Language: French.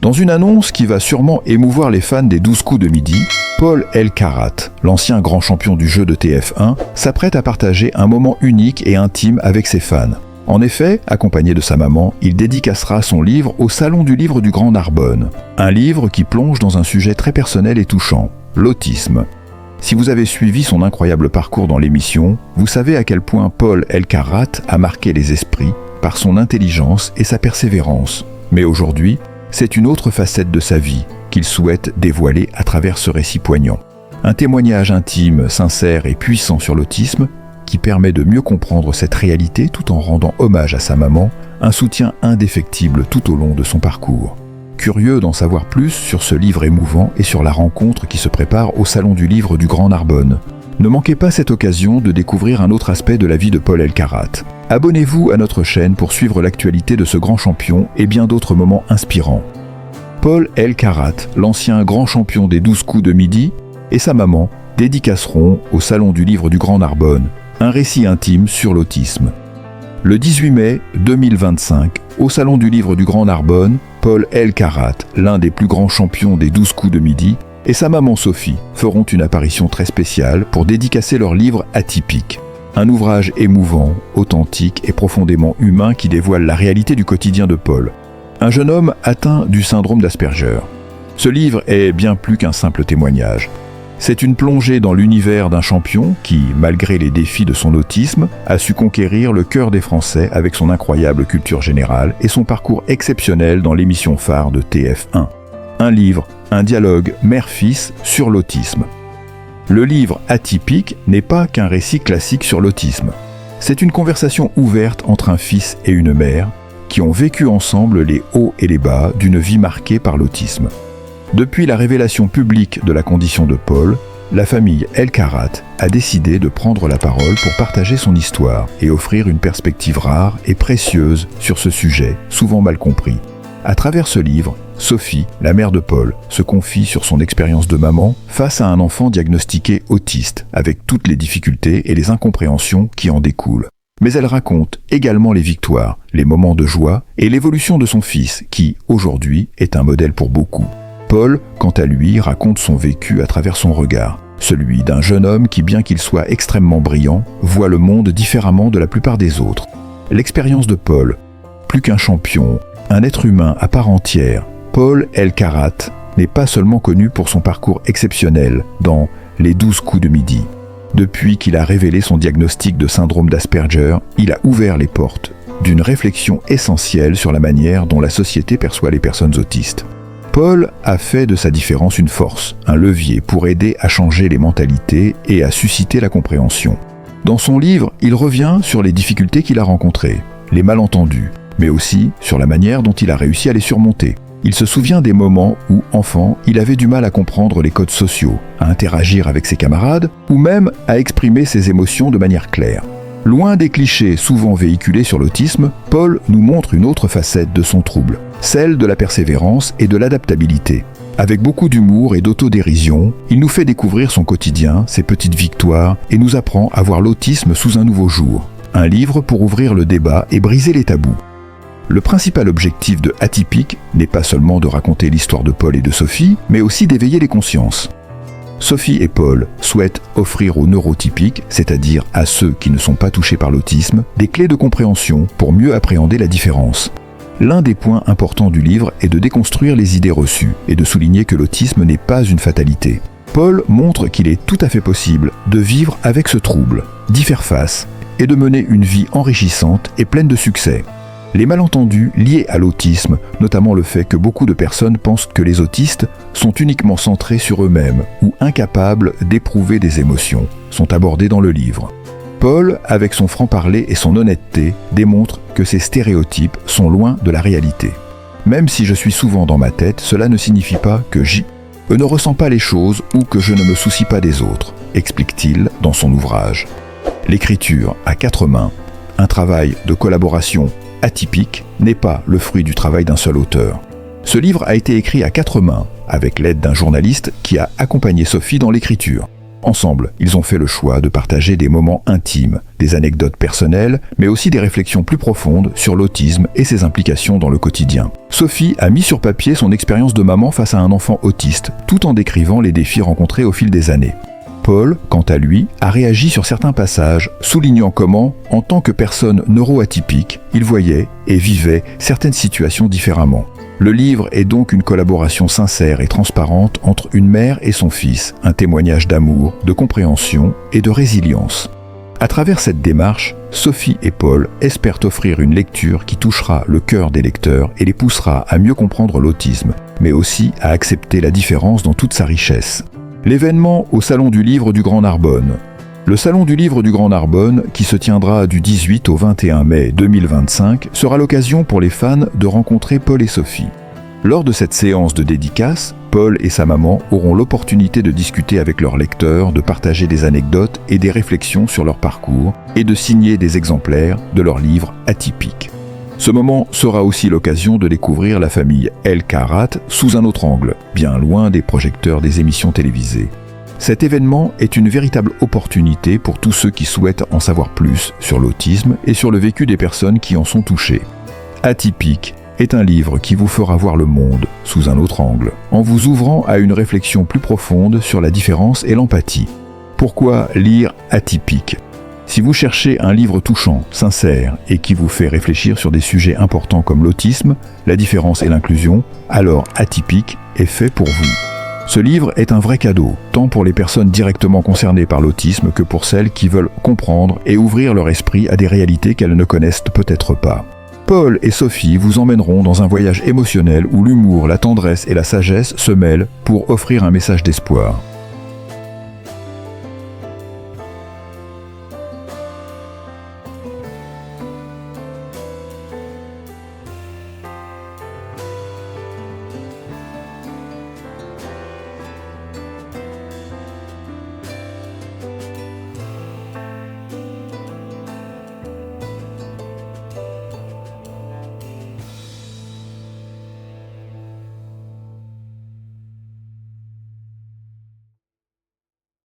Dans une annonce qui va sûrement émouvoir les fans des 12 coups de midi, Paul Elkarat, l'ancien grand champion du jeu de TF1, s'apprête à partager un moment unique et intime avec ses fans. En effet, accompagné de sa maman, il dédicacera son livre au Salon du livre du Grand Narbonne. Un livre qui plonge dans un sujet très personnel et touchant, l'autisme. Si vous avez suivi son incroyable parcours dans l'émission, vous savez à quel point Paul Elkarat a marqué les esprits par son intelligence et sa persévérance. Mais aujourd'hui, c'est une autre facette de sa vie qu'il souhaite dévoiler à travers ce récit poignant. Un témoignage intime, sincère et puissant sur l'autisme qui permet de mieux comprendre cette réalité tout en rendant hommage à sa maman, un soutien indéfectible tout au long de son parcours. Curieux d'en savoir plus sur ce livre émouvant et sur la rencontre qui se prépare au Salon du livre du Grand Narbonne, ne manquez pas cette occasion de découvrir un autre aspect de la vie de Paul Elkarat. Abonnez-vous à notre chaîne pour suivre l'actualité de ce grand champion et bien d'autres moments inspirants. Paul Elkarat, l'ancien grand champion des 12 coups de midi, et sa maman dédicaceront au Salon du livre du Grand Narbonne un récit intime sur l'autisme. Le 18 mai 2025, au Salon du livre du Grand Narbonne, Paul Elkarat, l'un des plus grands champions des 12 coups de midi, et sa maman Sophie feront une apparition très spéciale pour dédicacer leur livre Atypique. Un ouvrage émouvant, authentique et profondément humain qui dévoile la réalité du quotidien de Paul, un jeune homme atteint du syndrome d'Asperger. Ce livre est bien plus qu'un simple témoignage. C'est une plongée dans l'univers d'un champion qui, malgré les défis de son autisme, a su conquérir le cœur des Français avec son incroyable culture générale et son parcours exceptionnel dans l'émission phare de TF1. Un livre, un dialogue mère-fils sur l'autisme. Le livre Atypique n'est pas qu'un récit classique sur l'autisme. C'est une conversation ouverte entre un fils et une mère qui ont vécu ensemble les hauts et les bas d'une vie marquée par l'autisme. Depuis la révélation publique de la condition de Paul, la famille Elkarat a décidé de prendre la parole pour partager son histoire et offrir une perspective rare et précieuse sur ce sujet, souvent mal compris. À travers ce livre, Sophie, la mère de Paul, se confie sur son expérience de maman face à un enfant diagnostiqué autiste, avec toutes les difficultés et les incompréhensions qui en découlent. Mais elle raconte également les victoires, les moments de joie et l'évolution de son fils, qui, aujourd'hui, est un modèle pour beaucoup. Paul, quant à lui, raconte son vécu à travers son regard, celui d'un jeune homme qui, bien qu'il soit extrêmement brillant, voit le monde différemment de la plupart des autres. L'expérience de Paul, plus qu'un champion, un être humain à part entière, Paul Elkarat n'est pas seulement connu pour son parcours exceptionnel dans les 12 coups de midi. Depuis qu'il a révélé son diagnostic de syndrome d'Asperger, il a ouvert les portes d'une réflexion essentielle sur la manière dont la société perçoit les personnes autistes. Paul a fait de sa différence une force, un levier pour aider à changer les mentalités et à susciter la compréhension. Dans son livre, il revient sur les difficultés qu'il a rencontrées, les malentendus, mais aussi sur la manière dont il a réussi à les surmonter. Il se souvient des moments où, enfant, il avait du mal à comprendre les codes sociaux, à interagir avec ses camarades ou même à exprimer ses émotions de manière claire. Loin des clichés souvent véhiculés sur l'autisme, Paul nous montre une autre facette de son trouble, celle de la persévérance et de l'adaptabilité. Avec beaucoup d'humour et d'autodérision, il nous fait découvrir son quotidien, ses petites victoires et nous apprend à voir l'autisme sous un nouveau jour. Un livre pour ouvrir le débat et briser les tabous. Le principal objectif de Atypique n'est pas seulement de raconter l'histoire de Paul et de Sophie, mais aussi d'éveiller les consciences. Sophie et Paul souhaitent offrir aux neurotypiques, c'est-à-dire à ceux qui ne sont pas touchés par l'autisme, des clés de compréhension pour mieux appréhender la différence. L'un des points importants du livre est de déconstruire les idées reçues et de souligner que l'autisme n'est pas une fatalité. Paul montre qu'il est tout à fait possible de vivre avec ce trouble, d'y faire face et de mener une vie enrichissante et pleine de succès. Les malentendus liés à l'autisme, notamment le fait que beaucoup de personnes pensent que les autistes sont uniquement centrés sur eux-mêmes ou incapables d'éprouver des émotions, sont abordés dans le livre. Paul, avec son franc-parler et son honnêteté, démontre que ces stéréotypes sont loin de la réalité. Même si je suis souvent dans ma tête, cela ne signifie pas que je ne ressens pas les choses ou que je ne me soucie pas des autres, explique-t-il dans son ouvrage. L'écriture à 4 mains, un travail de collaboration atypique, n'est pas le fruit du travail d'un seul auteur. Ce livre a été écrit à 4 mains, avec l'aide d'un journaliste qui a accompagné Sophie dans l'écriture. Ensemble, ils ont fait le choix de partager des moments intimes, des anecdotes personnelles, mais aussi des réflexions plus profondes sur l'autisme et ses implications dans le quotidien. Sophie a mis sur papier son expérience de maman face à un enfant autiste, tout en décrivant les défis rencontrés au fil des années. Paul, quant à lui, a réagi sur certains passages, soulignant comment, en tant que personne neuroatypique, il voyait et vivait certaines situations différemment. Le livre est donc une collaboration sincère et transparente entre une mère et son fils, un témoignage d'amour, de compréhension et de résilience. À travers cette démarche, Sophie et Paul espèrent offrir une lecture qui touchera le cœur des lecteurs et les poussera à mieux comprendre l'autisme, mais aussi à accepter la différence dans toute sa richesse. L'événement au Salon du Livre du Grand Narbonne. Le Salon du Livre du Grand Narbonne, qui se tiendra du 18 au 21 mai 2025, sera l'occasion pour les fans de rencontrer Paul et Sophie. Lors de cette séance de dédicace, Paul et sa maman auront l'opportunité de discuter avec leurs lecteurs, de partager des anecdotes et des réflexions sur leur parcours, et de signer des exemplaires de leurs livres atypiques. Ce moment sera aussi l'occasion de découvrir la famille El Karat sous un autre angle, bien loin des projecteurs des émissions télévisées. Cet événement est une véritable opportunité pour tous ceux qui souhaitent en savoir plus sur l'autisme et sur le vécu des personnes qui en sont touchées. Atypique est un livre qui vous fera voir le monde sous un autre angle, en vous ouvrant à une réflexion plus profonde sur la différence et l'empathie. Pourquoi lire Atypique ? Si vous cherchez un livre touchant, sincère et qui vous fait réfléchir sur des sujets importants comme l'autisme, la différence et l'inclusion, alors Atypique est fait pour vous. Ce livre est un vrai cadeau, tant pour les personnes directement concernées par l'autisme que pour celles qui veulent comprendre et ouvrir leur esprit à des réalités qu'elles ne connaissent peut-être pas. Paul et Sophie vous emmèneront dans un voyage émotionnel où l'humour, la tendresse et la sagesse se mêlent pour offrir un message d'espoir.